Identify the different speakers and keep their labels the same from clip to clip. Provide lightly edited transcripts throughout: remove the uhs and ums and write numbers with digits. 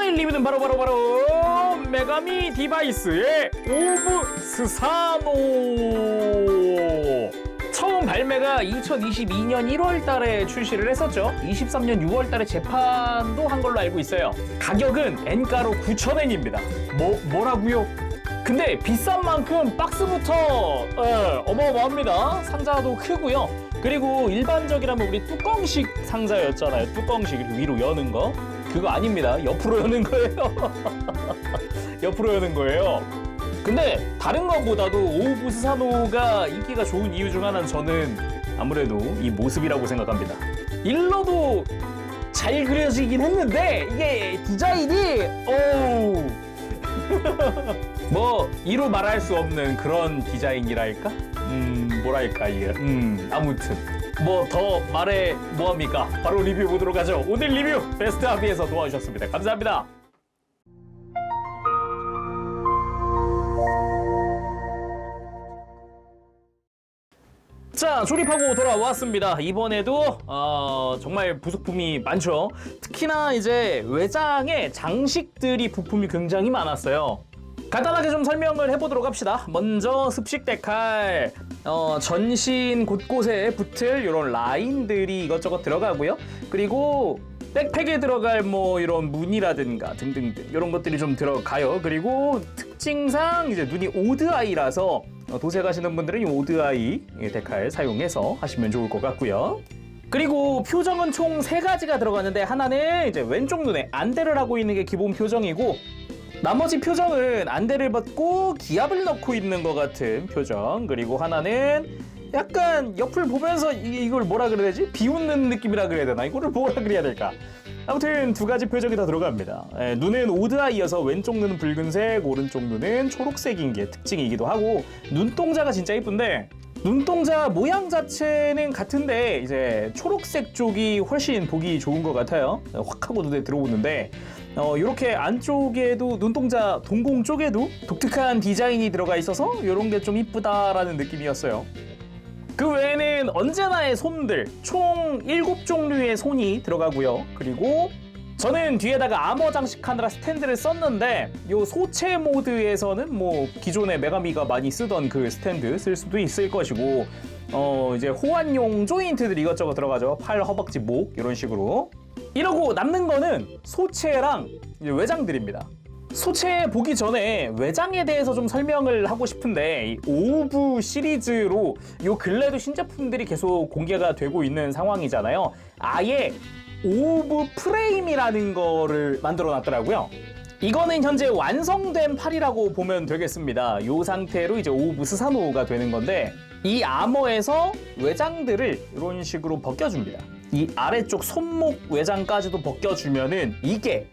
Speaker 1: 오늘 리뷰는 바로 메가미 디바이스의 오브 스사노. 처음 발매가 2022년 1월 달에 출시를 했었죠. 23년 6월 달에 재판도 한 걸로 알고 있어요. 가격은 엔가로 9,000엔입니다. 뭐라고요? 근데 비싼 만큼 박스부터 어마어마합니다. 상자도 크고요. 그리고 일반적이라면 우리 뚜껑식 상자였잖아요. 뚜껑식 이렇게 위로 여는 거. 그거 아닙니다. 옆으로 여는 거예요. 옆으로 여는 거예요. 근데 다른 것보다도 오브 스사노가 인기가 좋은 이유 중 하나는 저는 아무래도 이 모습이라고 생각합니다. 일러도 잘 그려지긴 했는데 이게 디자인이 뭐 이루 말할 수 없는 그런 디자인이랄까? 뭐랄까 이게 아무튼 뭐 더 말해 뭐합니까? 바로 리뷰 보도록 하죠. 오늘 리뷰 베스트 하비에서 도와주셨습니다. 감사합니다. 자, 조립하고 돌아왔습니다. 이번에도 정말 부속품이 많죠. 특히나 이제 외장에 장식들이 부품이 굉장히 많았어요. 간단하게 좀 설명을 해보도록 합시다. 먼저 습식 데칼, 전신 곳곳에 붙을 이런 라인들이 이것저것 들어가고요. 그리고 백팩에 들어갈 뭐 이런 무늬라든가 등등등 이런 것들이 좀 들어가요. 그리고 특징상 이제 눈이 오드아이라서 도색하시는 분들은 이 오드아이 데칼 사용해서 하시면 좋을 것 같고요. 그리고 표정은 총 3가지가 들어가는데 하나는 이제 왼쪽 눈에 안대를 하고 있는 게 기본 표정이고, 나머지 표정은 안대를 벗고 기압을 넣고 있는 것 같은 표정, 그리고 하나는 약간 옆을 보면서 이걸 뭐라 그래야 되지? 비웃는 느낌이라 그래야 되나? 이거를 뭐라 그래야 될까? 아무튼 2가지 표정이 다 들어갑니다. 눈은 오드아이여서 왼쪽 눈은 붉은색, 오른쪽 눈은 초록색인 게 특징이기도 하고, 눈동자가 진짜 예쁜데 눈동자 모양 자체는 같은데 이제 초록색 쪽이 훨씬 보기 좋은 것 같아요. 확 하고 눈에 들어오는데 이렇게 안쪽에도 눈동자 동공 쪽에도 독특한 디자인이 들어가 있어서 이런 게 좀 이쁘다라는 느낌이었어요. 그 외에는 언제나의 손들 총 7종류의 손이 들어가고요. 그리고 저는 뒤에다가 아머 장식하느라 스탠드를 썼는데 요 소체 모드에서는 뭐 기존의 메가미가 많이 쓰던 그 스탠드 쓸 수도 있을 것이고, 이제 호환용 조인트들이 이것저것 들어가죠. 팔, 허벅지, 목 이런 식으로. 이러고 남는 거는 소체랑 이제 외장들입니다. 소체 보기 전에 외장에 대해서 좀 설명을 하고 싶은데, 이 오브 시리즈로 요 근래도 신제품들이 계속 공개가 되고 있는 상황이잖아요. 아예 오브 프레임이라는 거를 만들어 놨더라고요. 이거는 현재 완성된 팔이라고 보면 되겠습니다. 이 상태로 이제 오브 스사노가 되는 건데, 이 아머에서 외장들을 이런 식으로 벗겨줍니다. 이 아래쪽 손목 외장까지도 벗겨주면은 이게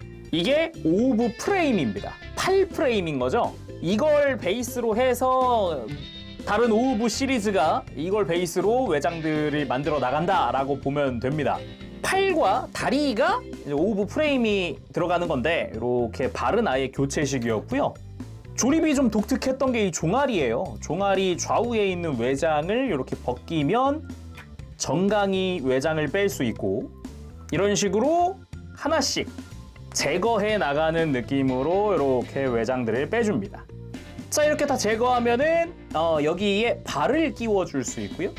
Speaker 1: 오브 프레임입니다. 팔 프레임인 거죠. 이걸 베이스로 해서 다른 오브 시리즈가 이걸 베이스로 외장들을 만들어 나간다라고 보면 됩니다. 팔과 다리가 오브 프레임이 들어가는 건데 이렇게 발은 아예 교체식이었고요. 조립이 좀 독특했던 게 이 종아리예요. 종아리 좌우에 있는 외장을 이렇게 벗기면 정강이 외장을 뺄 수 있고, 이런 식으로 하나씩 제거해 나가는 느낌으로 이렇게 외장들을 빼줍니다. 자, 이렇게 다 제거하면은 여기에 발을 끼워줄 수 있고요.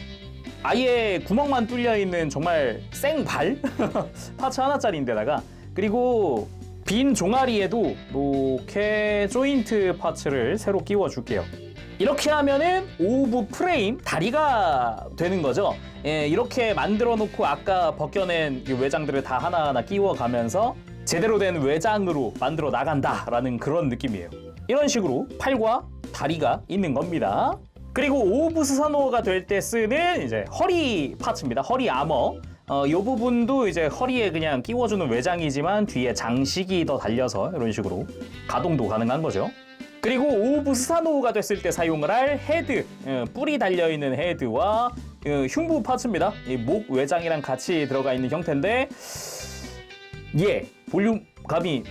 Speaker 1: 아예 구멍만 뚫려 있는 정말 생발 파츠 하나짜리인데다가, 그리고 빈 종아리에도 이렇게 조인트 파츠를 새로 끼워줄게요. 이렇게 하면은 오브 프레임 다리가 되는 거죠. 이렇게 만들어 놓고 아까 벗겨낸 외장들을 다 하나하나 끼워가면서 제대로 된 외장으로 만들어 나간다라는 그런 느낌이에요. 이런 식으로 팔과 다리가 있는 겁니다. 그리고 오브 스사노가 될 때 쓰는 이제 허리 파츠입니다. 허리 아머. 이 부분도 이제 허리에 그냥 끼워주는 외장이지만 뒤에 장식이 더 달려서 이런 식으로 가동도 가능한 거죠. 그리고 오브 스사노가 됐을 때 사용을 할 헤드, 뿔이 달려있는 헤드와 흉부 파츠입니다. 이 목 외장이랑 같이 들어가 있는 형태인데, 볼륨감이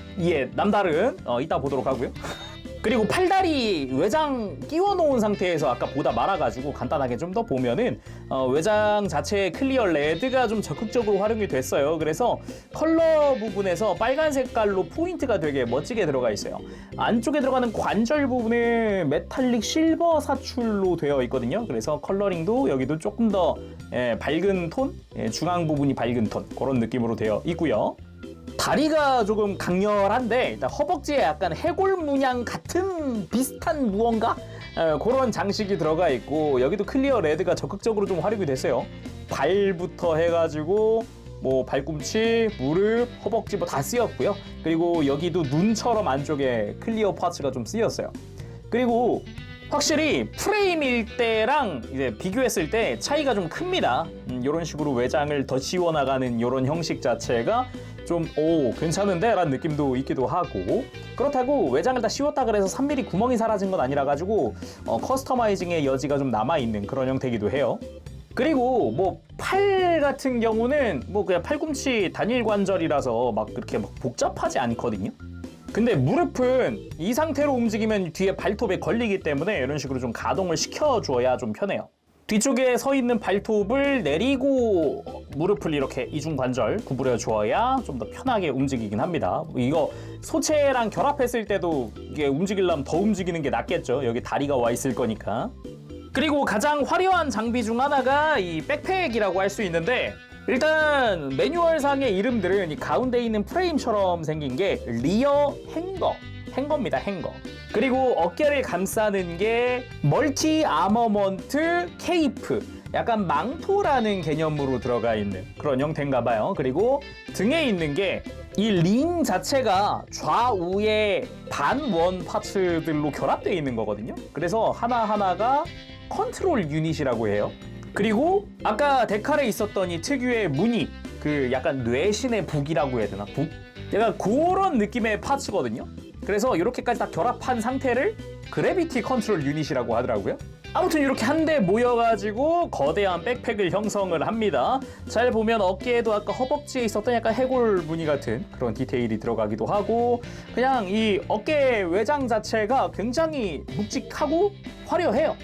Speaker 1: 남다른, 이따 보도록 하고요. 그리고 팔다리 외장 끼워 놓은 상태에서 아까 보다 말아가지고 간단하게 좀 더 보면은 외장 자체의 클리어 레드가 좀 적극적으로 활용이 됐어요. 그래서 컬러 부분에서 빨간 색깔로 포인트가 되게 멋지게 들어가 있어요. 안쪽에 들어가는 관절 부분은 메탈릭 실버 사출로 되어 있거든요. 그래서 컬러링도 여기도 조금 더 밝은 톤, 중앙 부분이 밝은 톤 그런 느낌으로 되어 있고요. 다리가 조금 강렬한데 일단 허벅지에 약간 해골 문양 같은 비슷한 무언가 그런 장식이 들어가 있고 여기도 클리어 레드가 적극적으로 좀 활용이 됐어요. 발부터 해가지고 뭐 발꿈치, 무릎, 허벅지 뭐 다 쓰였고요. 그리고 여기도 눈처럼 안쪽에 클리어 파츠가 좀 쓰였어요. 그리고 확실히 프레임일 때랑 이제 비교했을 때 차이가 좀 큽니다. 이런 식으로 외장을 더 씌워나가는 이런 형식 자체가 좀 괜찮은데? 라는 느낌도 있기도 하고 그렇다고 외장을 다 씌웠다 그래서 3mm 구멍이 사라진 건 아니라 가지고 커스터마이징의 여지가 좀 남아있는 그런 형태이기도 해요. 그리고 뭐 팔 같은 경우는 뭐 그냥 팔꿈치 단일 관절이라서 막 그렇게 막 복잡하지 않거든요. 근데 무릎은 이 상태로 움직이면 뒤에 발톱에 걸리기 때문에 이런 식으로 좀 가동을 시켜줘야 좀 편해요. 뒤쪽에 서 있는 발톱을 내리고 무릎을 이렇게 이중관절 구부려 주어야 좀 더 편하게 움직이긴 합니다. 이거 소체랑 결합했을 때도 이게 움직이려면 더 움직이는 게 낫겠죠. 여기 다리가 와 있을 거니까. 그리고 가장 화려한 장비 중 하나가 이 백팩이라고 할 수 있는데 일단 매뉴얼상의 이름들은 이 가운데 있는 프레임처럼 생긴 게 리어 행거입니다. 행거. 그리고 어깨를 감싸는 게 멀티 아머먼트 케이프, 약간 망토라는 개념으로 들어가 있는 그런 형태인가 봐요. 그리고 등에 있는 게 이 링 자체가 좌우의 반원 파츠들로 결합되어 있는 거거든요. 그래서 하나하나가 컨트롤 유닛이라고 해요. 그리고 아까 데칼에 있었던 이 특유의 무늬, 그 약간 뇌신의 북이라고 해야 되나? 북? 약간 그런 느낌의 파츠거든요. 그래서 이렇게까지 다 결합한 상태를 그래비티 컨트롤 유닛이라고 하더라고요. 아무튼 이렇게 한데 모여가지고 거대한 백팩을 형성을 합니다. 잘 보면 어깨에도 아까 허벅지에 있었던 약간 해골 무늬 같은 그런 디테일이 들어가기도 하고 그냥 이 어깨 외장 자체가 굉장히 묵직하고 화려해요.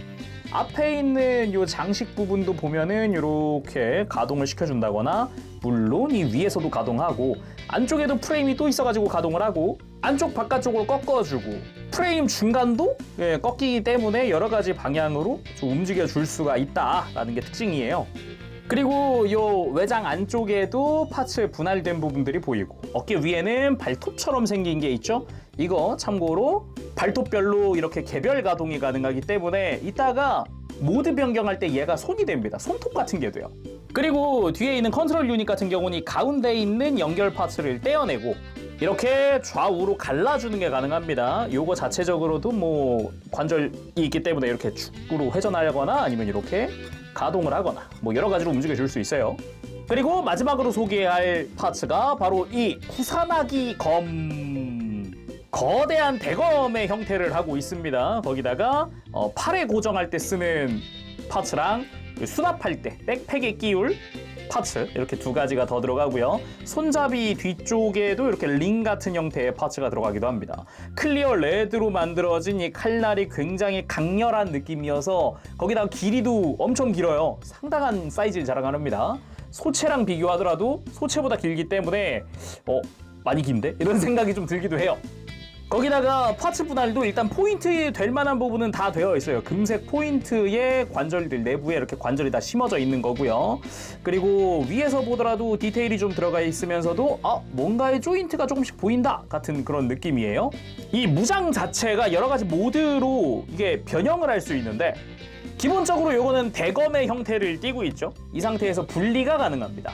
Speaker 1: 앞에 있는 요 장식 부분도 보면은 이렇게 가동을 시켜준다거나 물론 이 위에서도 가동하고 안쪽에도 프레임이 또 있어가지고 가동을 하고 안쪽 바깥쪽으로 꺾어주고 프레임 중간도 꺾이기 때문에 여러 가지 방향으로 좀 움직여 줄 수가 있다라는 게 특징이에요. 그리고 요 외장 안쪽에도 파츠 분할된 부분들이 보이고 어깨 위에는 발톱처럼 생긴 게 있죠. 이거 참고로 발톱별로 이렇게 개별 가동이 가능하기 때문에 이따가 모드 변경할 때 얘가 손이 됩니다. 손톱 같은 게 돼요. 그리고 뒤에 있는 컨트롤 유닛 같은 경우는 이 가운데 있는 연결 파츠를 떼어내고 이렇게 좌우로 갈라주는 게 가능합니다. 요거 자체적으로도 뭐 관절이 있기 때문에 이렇게 축으로 회전하거나 아니면 이렇게 가동을 하거나 뭐 여러 가지로 움직여 줄 수 있어요. 그리고 마지막으로 소개할 파츠가 바로 이 쿠사나기 검. 거대한 대검의 형태를 하고 있습니다. 거기다가 팔에 고정할 때 쓰는 파츠랑 수납할 때 백팩에 끼울 파츠 이렇게 두 가지가 더 들어가고요. 손잡이 뒤쪽에도 이렇게 링 같은 형태의 파츠가 들어가기도 합니다. 클리어 레드로 만들어진 이 칼날이 굉장히 강렬한 느낌이어서 거기다가 길이도 엄청 길어요. 상당한 사이즈를 자랑합니다. 소체랑 비교하더라도 소체보다 길기 때문에 많이 긴데? 이런 생각이 좀 들기도 해요. 거기다가 파츠 분할도 일단 포인트 될 만한 부분은 다 되어 있어요. 금색 포인트의 관절들 내부에 이렇게 관절이 다 심어져 있는 거고요. 그리고 위에서 보더라도 디테일이 좀 들어가 있으면서도 뭔가의 조인트가 조금씩 보인다 같은 그런 느낌이에요. 이 무장 자체가 여러 가지 모드로 이게 변형을 할 수 있는데 기본적으로 요거는 대검의 형태를 띠고 있죠. 이 상태에서 분리가 가능합니다.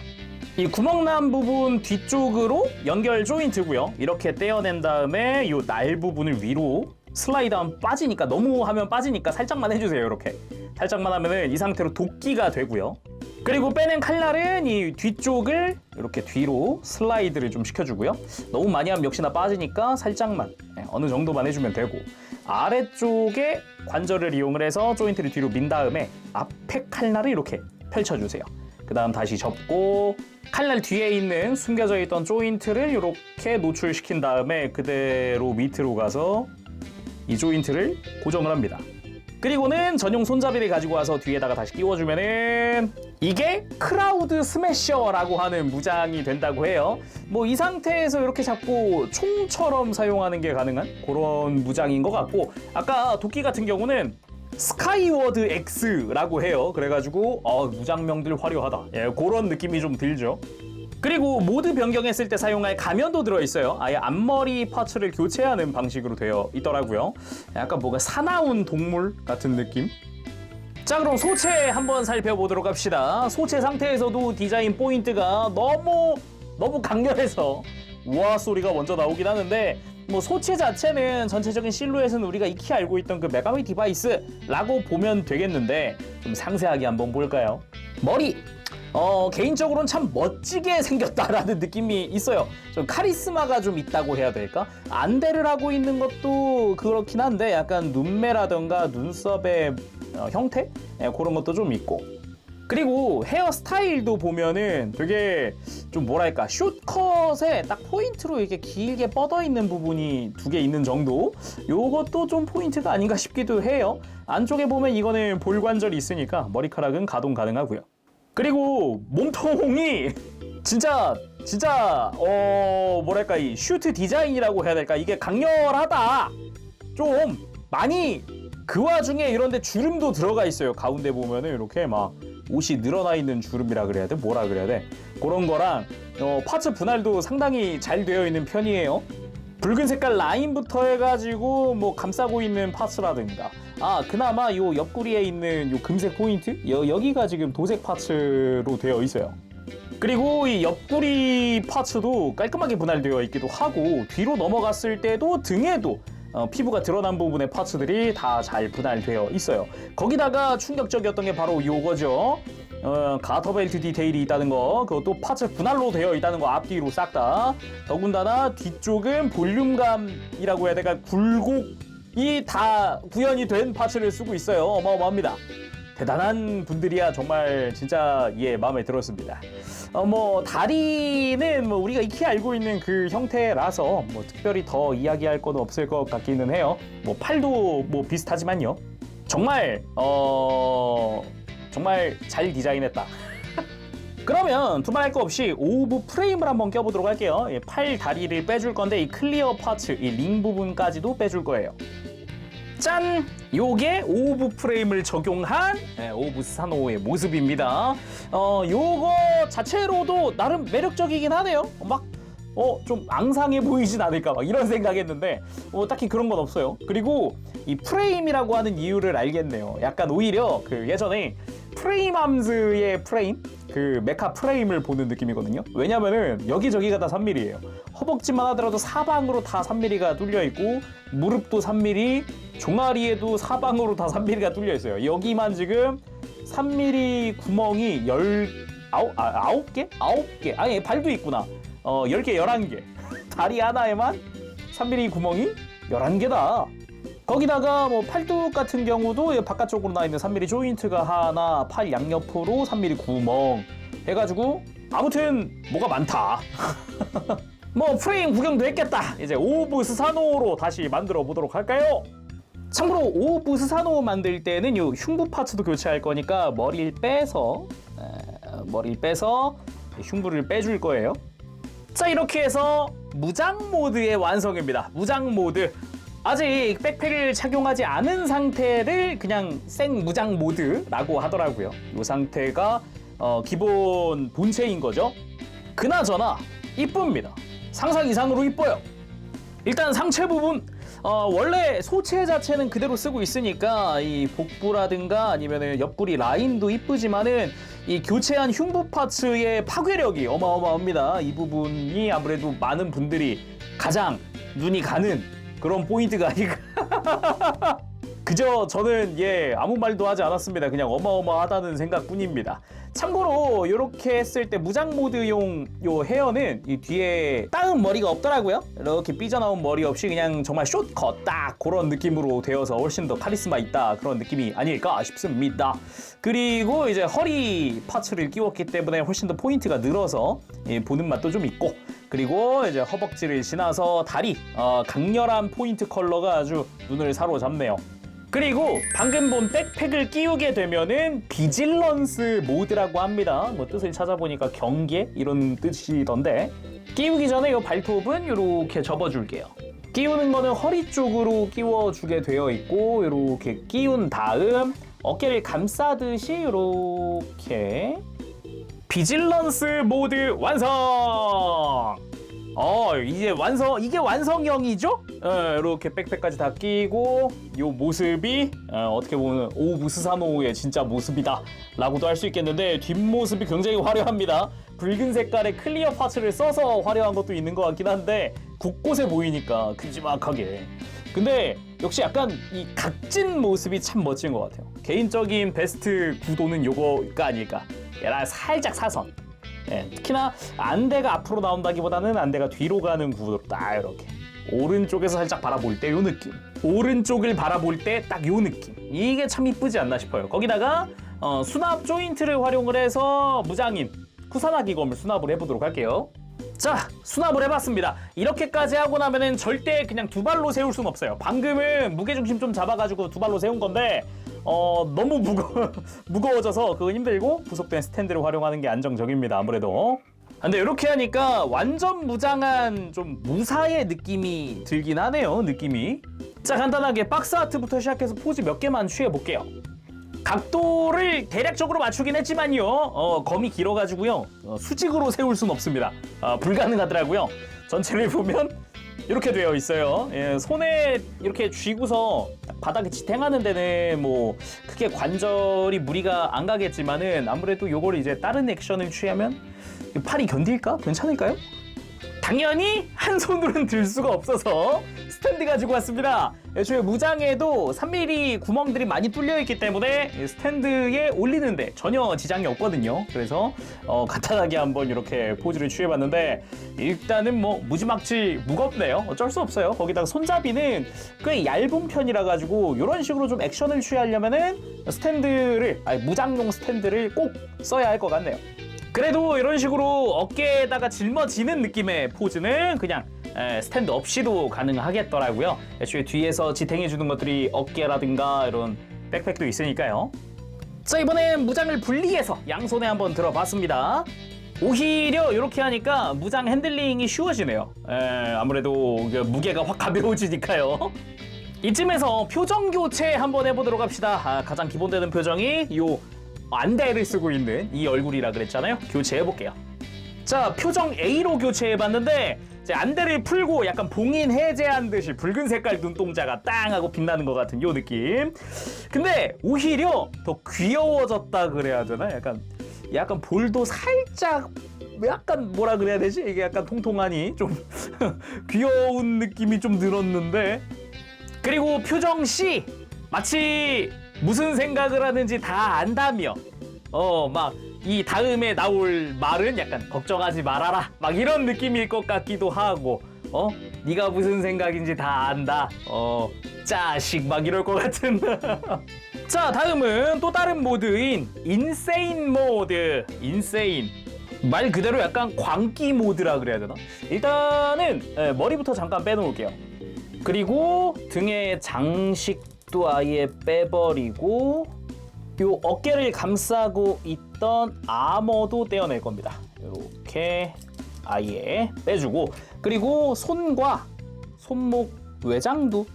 Speaker 1: 이 구멍난 부분 뒤쪽으로 연결 조인트고요. 이렇게 떼어낸 다음에 이 날 부분을 위로 슬라이드하면 빠지니까 너무 하면 빠지니까 살짝만 해주세요. 이렇게 살짝만 하면은 이 상태로 도끼가 되고요. 그리고 빼낸 칼날은 이 뒤쪽을 이렇게 뒤로 슬라이드를 좀 시켜주고요. 너무 많이 하면 역시나 빠지니까 살짝만 어느 정도만 해주면 되고 아래쪽에 관절을 이용을 해서 조인트를 뒤로 민 다음에 앞에 칼날을 이렇게 펼쳐주세요. 그 다음 다시 접고 칼날 뒤에 있는 숨겨져 있던 조인트를 이렇게 노출시킨 다음에 그대로 밑으로 가서 이 조인트를 고정을 합니다. 그리고는 전용 손잡이를 가지고 와서 뒤에다가 다시 끼워주면은 이게 크라우드 스매셔라고 하는 무장이 된다고 해요. 뭐 이 상태에서 이렇게 잡고 총처럼 사용하는 게 가능한 그런 무장인 것 같고, 아까 도끼 같은 경우는 스카이워드 X라고 해요. 그래가지고 무장명들 화려하다, 예, 그런 느낌이 좀 들죠. 그리고 모드 변경했을 때 사용할 가면도 들어있어요. 아예 앞머리 파츠를 교체하는 방식으로 되어 있더라고요. 약간 뭔가 사나운 동물 같은 느낌? 자, 그럼 소체 한번 살펴보도록 합시다. 소체 상태에서도 디자인 포인트가 너무 강렬해서 우와 소리가 먼저 나오긴 하는데, 뭐 소체 자체는 전체적인 실루엣은 우리가 익히 알고 있던 그 메가미 디바이스라고 보면 되겠는데, 좀 상세하게 한번 볼까요? 머리! 개인적으로는 참 멋지게 생겼다라는 느낌이 있어요. 좀 카리스마가 좀 있다고 해야 될까? 안대를 하고 있는 것도 그렇긴 한데 약간 눈매라던가 눈썹의 형태? 네, 그런 것도 좀 있고. 그리고 헤어스타일도 보면은 되게 좀 뭐랄까 숏컷에 딱 포인트로 이렇게 길게 뻗어 있는 부분이 2개 있는 정도? 요것도 좀 포인트가 아닌가 싶기도 해요. 안쪽에 보면 이거는 볼관절이 있으니까 머리카락은 가동 가능하고요. 그리고 몸통이 진짜 뭐랄까 이 슈트 디자인이라고 해야 될까, 이게 강렬하다. 좀 많이 그 와중에 이런데 주름도 들어가 있어요. 가운데 보면은 이렇게 막 옷이 늘어나 있는 주름이라 그래야 돼? 뭐라 그래야 돼? 그런 거랑 파츠 분할도 상당히 잘 되어 있는 편이에요. 붉은 색깔 라인부터 해가지고 뭐 감싸고 있는 파츠라든가, 그나마 요 옆구리에 있는 요 금색 포인트? 여기가 지금 도색 파츠로 되어 있어요. 그리고 이 옆구리 파츠도 깔끔하게 분할되어 있기도 하고, 뒤로 넘어갔을 때도 등에도 피부가 드러난 부분의 파츠들이 다 잘 분할되어 있어요. 거기다가 충격적이었던 게 바로 요거죠. 가터벨트 디테일이 있다는 거, 그것도 파츠 분할로 되어 있다는 거, 앞뒤로 싹 다. 더군다나 뒤쪽은 볼륨감이라고 해야 될까, 굴곡이 다 구현이 된 파츠를 쓰고 있어요. 어마어마합니다. 대단한 분들이야 정말 진짜 마음에 들었습니다. 뭐 다리는 뭐 우리가 익히 알고 있는 그 형태라서 뭐 특별히 더 이야기할 건 없을 것 같기는 해요. 뭐 팔도 뭐 비슷하지만요. 정말 정말 잘 디자인했다. 그러면 두말할 거 없이 오브 프레임을 한번 껴보도록 할게요. 팔 다리를 빼줄 건데 이 클리어 파츠, 이 링 부분까지도 빼줄 거예요. 짠! 요게 오브 프레임을 적용한 오브 스사노의 모습입니다. 요거 자체로도 나름 매력적이긴 하네요. 좀 앙상해 보이진 않을까 막 이런 생각했는데 딱히 그런 건 없어요. 그리고 이 프레임이라고 하는 이유를 알겠네요. 약간 오히려 그 예전에 프레임암즈의 프레임? 그 메카 프레임을 보는 느낌이거든요. 왜냐면은 여기저기가 다 3mm예요. 허벅지만 하더라도 사방으로 다 3mm가 뚫려 있고, 무릎도 3mm, 종아리에도 사방으로 다 3mm가 뚫려 있어요. 여기만 지금 3mm 구멍이 9개? 9개? 아니 발도 있구나. 10개, 11개. 다리 하나에만 3mm 구멍이 11개다. 거기다가 뭐 팔뚝 같은 경우도 바깥쪽으로 나 있는 3mm 조인트가 하나, 팔 양옆으로 3mm 구멍 해가지고 아무튼 뭐가 많다. 뭐 프레임 구경도 했겠다. 이제 오브 스사노로 다시 만들어 보도록 할까요? 참고로 오브 스사노 만들 때는 요 흉부 파츠도 교체할 거니까 머리를 빼서 흉부를 빼줄 거예요. 자, 이렇게 해서 무장 모드의 완성입니다. 무장 모드. 아직 백팩을 착용하지 않은 상태를 그냥 생 무장 모드라고 하더라고요. 이 상태가 기본 본체인 거죠. 그나저나 이쁩니다. 상상 이상으로 이뻐요. 일단 상체 부분, 원래 소체 자체는 그대로 쓰고 있으니까 이 복부라든가 아니면 옆구리 라인도 이쁘지만은 이 교체한 흉부 파츠의 파괴력이 어마어마합니다. 이 부분이 아무래도 많은 분들이 가장 눈이 가는 그런 포인트가 아닐까. 그저 저는 아무 말도 하지 않았습니다. 그냥 어마어마하다는 생각뿐입니다. 참고로 이렇게 했을 때 무장 모드용 요 헤어는 이 뒤에 따은 머리가 없더라고요. 이렇게 삐져나온 머리 없이 그냥 정말 숏컷 딱 그런 느낌으로 되어서 훨씬 더 카리스마 있다 그런 느낌이 아닐까 싶습니다. 그리고 이제 허리 파츠를 끼웠기 때문에 훨씬 더 포인트가 늘어서 보는 맛도 좀 있고, 그리고 이제 허벅지를 지나서 다리 강렬한 포인트 컬러가 아주 눈을 사로잡네요. 그리고 방금 본 백팩을 끼우게 되면은 비질런스 모드라고 합니다. 뭐 뜻을 찾아보니까 경계 이런 뜻이던데, 끼우기 전에 이 발톱은 이렇게 접어줄게요. 끼우는 거는 허리 쪽으로 끼워주게 되어 있고, 이렇게 끼운 다음 어깨를 감싸듯이 이렇게 비질런스 모드 완성! 이게 완성형이죠? 이렇게 백팩까지 다 끼고 요 모습이 어떻게 보면 오브 스사노의 진짜 모습이다 라고도 할 수 있겠는데, 뒷모습이 굉장히 화려합니다. 붉은 색깔의 클리어 파츠를 써서 화려한 것도 있는 것 같긴 한데 곳곳에 보이니까 큼지막하게. 근데 역시 약간 이 각진 모습이 참 멋진 것 같아요. 개인적인 베스트 구도는 요거가 아닐까. 얘랑 살짝 사선. 특히나 안대가 앞으로 나온다기보다는 안대가 뒤로 가는 구도로 딱 이렇게 오른쪽에서 살짝 바라볼 때 요 느낌, 오른쪽을 바라볼 때 딱 요 느낌, 이게 참 이쁘지 않나 싶어요. 거기다가 수납 조인트를 활용을 해서 무장인 쿠사나 기검을 수납을 해보도록 할게요. 자, 수납을 해봤습니다. 이렇게까지 하고 나면은 절대 그냥 두 발로 세울 수는 없어요. 방금은 무게중심 좀 잡아가지고 두 발로 세운 건데 너무 무거워져서 그거 힘들고 부속된 스탠드를 활용하는 게 안정적입니다. 아무래도. 근데 이렇게 하니까 완전 무장한 좀 무사의 느낌이 들긴 하네요. 느낌이. 자, 간단하게 박스 아트부터 시작해서 포즈 몇 개만 취해볼게요. 각도를 대략적으로 맞추긴 했지만요, 검이 길어가지고요, 수직으로 세울 수는 없습니다. 불가능하더라고요. 전체를 보면 이렇게 되어 있어요. 손에 이렇게 쥐고서 바닥에 지탱하는 데는 뭐 크게 관절이 무리가 안 가겠지만은, 아무래도 요걸 이제 다른 액션을 취하면 팔이 견딜까? 괜찮을까요? 당연히 한 손으로는 들 수가 없어서 스탠드 가지고 왔습니다. 애초에 무장에도 3mm 구멍들이 많이 뚫려 있기 때문에 스탠드에 올리는데 전혀 지장이 없거든요. 그래서 간단하게 한번 이렇게 포즈를 취해봤는데, 일단은 뭐 무지막지 무겁네요. 어쩔 수 없어요. 거기다가 손잡이는 꽤 얇은 편이라 가지고 이런 식으로 좀 액션을 취하려면은 무장용 스탠드를 꼭 써야 할 것 같네요. 그래도 이런 식으로 어깨에다가 짊어지는 느낌의 포즈는 그냥 스탠드 없이도 가능하겠더라고요. 애초에 뒤에서 지탱해주는 것들이 어깨라든가 이런 백팩도 있으니까요. 자, 이번엔 무장을 분리해서 양손에 한번 들어봤습니다. 오히려 이렇게 하니까 무장 핸들링이 쉬워지네요. 아무래도 무게가 확 가벼워지니까요. 이쯤에서 표정 교체 한번 해보도록 합시다. 가장 기본되는 표정이 요 안대를 쓰고 있는 이 얼굴이라 그랬잖아요. 교체해볼게요. 자, 표정 A로 교체해봤는데 이제 안대를 풀고 약간 봉인 해제한 듯이 붉은 색깔 눈동자가 땅 하고 빛나는 것 같은 요 느낌. 근데 오히려 더 귀여워졌다 그래야 되나? 약간 볼도 살짝 약간 뭐라 그래야 되지? 이게 약간 통통하니 좀 귀여운 느낌이 좀 늘었는데, 그리고 표정 C 마치 무슨 생각을 하는지 다 안다며 막 이 다음에 나올 말은 약간 걱정하지 말아라 막 이런 느낌일 것 같기도 하고, 네가 무슨 생각인지 다 안다, 짜식 막 이럴 것 같은. 자, 다음은 또 다른 모드인 인세인 모드. 인세인 말 그대로 약간 광기 모드라 그래야 되나? 일단은 머리부터 잠깐 빼놓을게요. 그리고 등에 장식도 아예 빼버리고 요 어깨를 감싸고 있던 아머도 떼어낼 겁니다. 이렇게 아예 빼주고, 그리고 손과 손목 외장도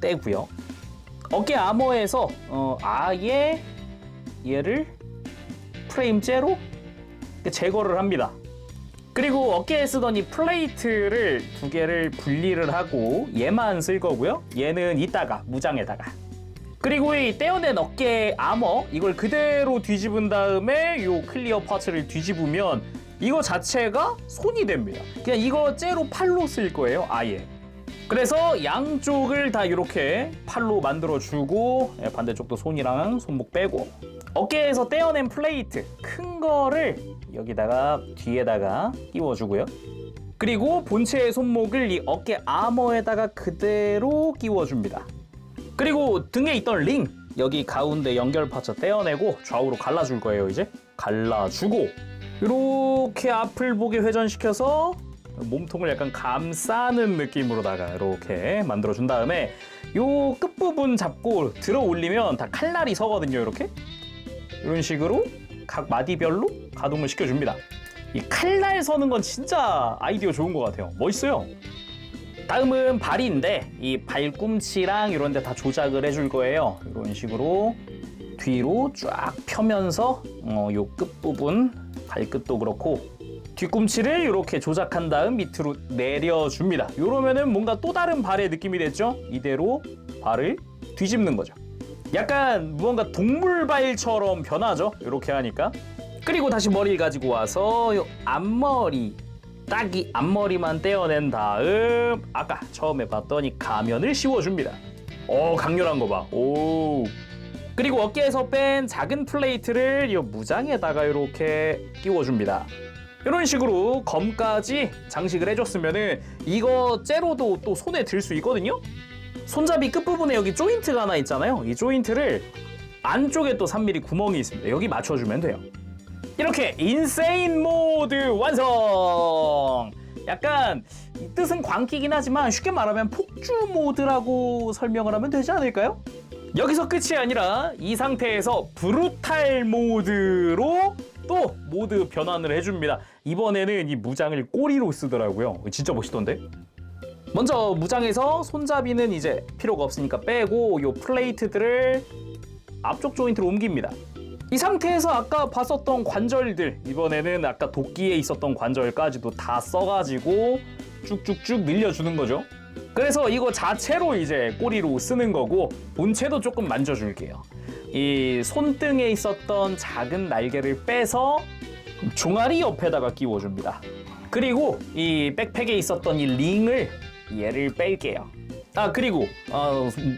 Speaker 1: 떼고요. 어깨 아머에서 아예 얘를 프레임째로 제거를 합니다. 그리고 어깨에 쓰던 이 플레이트를 두 개를 분리를 하고 얘만 쓸 거고요. 얘는 이따가 무장에다가. 그리고 이 떼어낸 어깨 아머 이걸 그대로 뒤집은 다음에 요 클리어 파츠를 뒤집으면 이거 자체가 손이 됩니다. 그냥 이거 째로 팔로 쓸 거예요. 아예. 그래서 양쪽을 다 이렇게 팔로 만들어주고 반대쪽도 손이랑 손목 빼고 어깨에서 떼어낸 플레이트 큰 거를 여기다가 뒤에다가 끼워주고요. 그리고 본체의 손목을 이 어깨 아머에다가 그대로 끼워줍니다. 그리고 등에 있던 링 여기 가운데 연결 파츠 떼어내고 좌우로 갈라줄 거예요. 이제 갈라주고 이렇게 앞을 보게 회전시켜서 몸통을 약간 감싸는 느낌으로다가 이렇게 만들어준 다음에 요 끝부분 잡고 들어 올리면 다 칼날이 서거든요. 이렇게 이런 식으로 각 마디별로 가동을 시켜줍니다. 이 칼날 서는 건 진짜 아이디어 좋은 것 같아요. 멋있어요. 다음은 발인데 이 발꿈치랑 이런 데 다 조작을 해줄 거예요. 이런 식으로 뒤로 쫙 펴면서 요 끝부분 발끝도 그렇고 뒤꿈치를 이렇게 조작한 다음 밑으로 내려줍니다. 이러면은 뭔가 또 다른 발의 느낌이 됐죠? 이대로 발을 뒤집는 거죠. 약간 무언가 동물발처럼 변하죠? 이렇게 하니까. 그리고 다시 머리를 가지고 와서 요 앞머리 딱 이 앞머리만 떼어낸 다음 아까 처음에 봤던 이 가면을 씌워줍니다. 강렬한 거 봐. 오. 그리고 어깨에서 뺀 작은 플레이트를 이 무장에다가 이렇게 끼워줍니다. 이런 식으로 검까지 장식을 해줬으면은 이거 째로도 또 손에 들 수 있거든요. 손잡이 끝부분에 여기 조인트가 하나 있잖아요. 이 조인트를 안쪽에 또 3mm 구멍이 있습니다. 여기 맞춰주면 돼요. 이렇게 인세인 모드 완성! 약간 이 뜻은 광기긴 하지만 쉽게 말하면 폭주 모드라고 설명을 하면 되지 않을까요? 여기서 끝이 아니라 이 상태에서 브루탈 모드로 또 모드 변환을 해줍니다. 이번에는 이 무장을 꼬리로 쓰더라고요. 진짜 멋있던데? 먼저 무장에서 손잡이는 이제 필요가 없으니까 빼고 요 플레이트들을 앞쪽 조인트로 옮깁니다. 이 상태에서 아까 봤었던 관절들 이번에는 아까 도끼에 있었던 관절까지도 다 써가지고 쭉쭉쭉 늘려주는 거죠. 그래서 이거 자체로 이제 꼬리로 쓰는 거고 본체도 조금 만져줄게요. 이 손등에 있었던 작은 날개를 빼서 종아리 옆에다가 끼워줍니다. 그리고 이 백팩에 있었던 이 링을 얘를 뺄게요. 그리고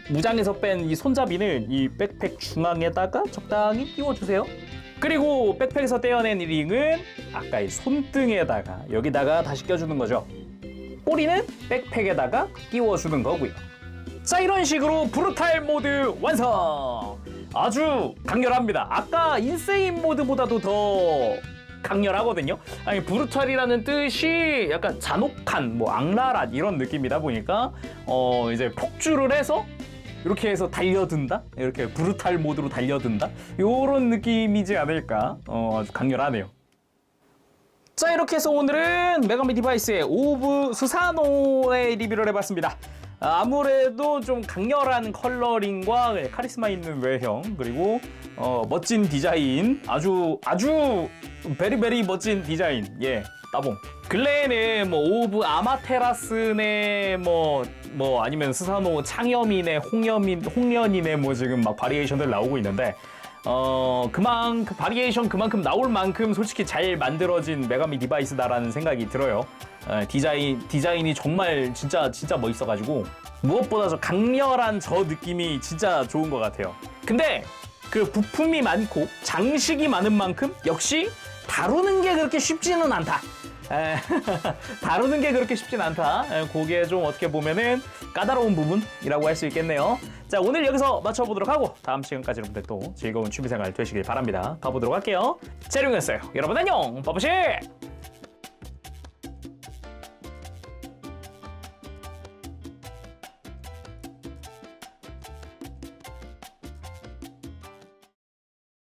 Speaker 1: 무장에서 뺀 이 손잡이는 이 백팩 중앙에다가 적당히 끼워주세요. 그리고 백팩에서 떼어낸 이 링은 아까 이 손등에다가 여기다가 다시 껴주는 거죠. 꼬리는 백팩에다가 끼워주는 거고요. 자, 이런 식으로 브루탈 모드 완성! 아주 강렬합니다. 아까 인세인 모드보다도 더 강렬하거든요. 아니, 브루탈이라는 뜻이 약간 잔혹한, 악랄한 이런 느낌이다 보니까 이제 폭주를 해서 이렇게 해서 달려든다? 이렇게 브루탈 모드로 달려든다? 요런 느낌이지 않을까? 아주 강렬하네요. 자, 이렇게 해서 오늘은 메가미 디바이스의 오브 스사노의 리뷰를 해봤습니다. 아무래도 좀 강렬한 컬러링과 카리스마 있는 외형 그리고 멋진 디자인 아주 베리베리 멋진 디자인 따봉. 근래에는 오브 아마테라스네 아니면 스사노 창염이네 홍련이네 지금 막 바리에이션들 나오고 있는데 그 바리에이션 그만큼 나올 만큼 솔직히 잘 만들어진 메가미 디바이스다라는 생각이 들어요. 디자인이 정말 진짜 멋있어가지고 무엇보다 저 강렬한 저 느낌이 진짜 좋은 것 같아요. 근데 그 부품이 많고 장식이 많은 만큼 역시 다루는 게 그렇게 쉽지는 않다. 다루는 게 그렇게 쉽진 않다. 그게 좀 어떻게 보면은 까다로운 부분이라고 할 수 있겠네요. 자, 오늘 여기서 마쳐보도록 하고 다음 시간까지 여러분들 또 즐거운 취미생활 되시길 바랍니다. 가보도록 할게요. 재룡이었어요. 여러분 안녕. 빠빠시.